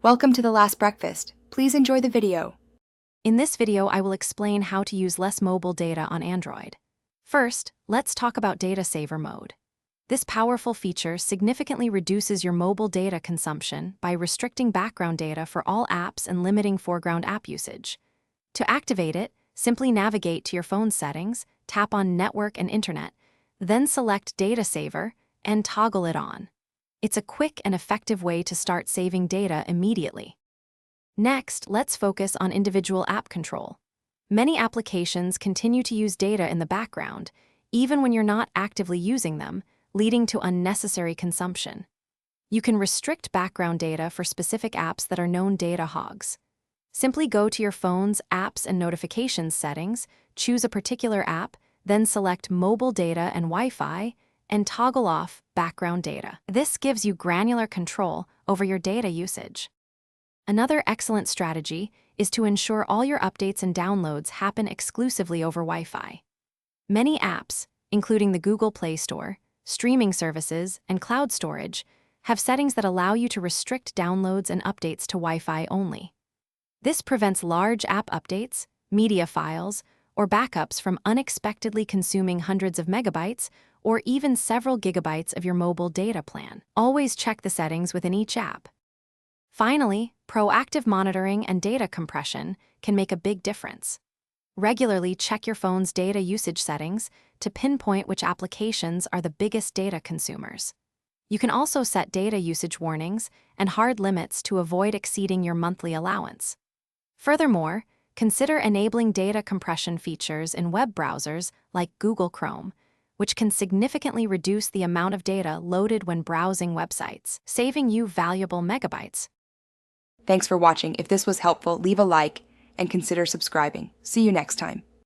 Welcome to The Last Breakfast. Please enjoy the video. In this video, I will explain how to use less mobile data on Android. First, let's talk about Data Saver mode. This powerful feature significantly reduces your mobile data consumption by restricting background data for all apps and limiting foreground app usage. To activate it, simply navigate to your phone's settings, tap on Network and Internet, then select Data Saver and toggle it on. It's a quick and effective way to start saving data immediately. Next, let's focus on individual app control. Many applications continue to use data in the background, even when you're not actively using them, leading to unnecessary consumption. You can restrict background data for specific apps that are known data hogs. Simply go to your phone's Apps and Notifications settings, choose a particular app, then select Mobile Data and Wi-Fi, and toggle off background data. This gives you granular control over your data usage. Another excellent strategy is to ensure all your updates and downloads happen exclusively over Wi-Fi. Many apps, including the Google Play Store, streaming services, and cloud storage, have settings that allow you to restrict downloads and updates to Wi-Fi only. This prevents large app updates, media files, or backups from unexpectedly consuming hundreds of megabytes or even several gigabytes of your mobile data plan. Always check the settings within each app. Finally, proactive monitoring and data compression can make a big difference. Regularly check your phone's data usage settings to pinpoint which applications are the biggest data consumers. You can also set data usage warnings and hard limits to avoid exceeding your monthly allowance. Furthermore, consider enabling data compression features in web browsers like Google Chrome, which can significantly reduce the amount of data loaded when browsing websites, saving you valuable megabytes. Thanks for watching. If this was helpful, leave a like and consider subscribing. See you next time.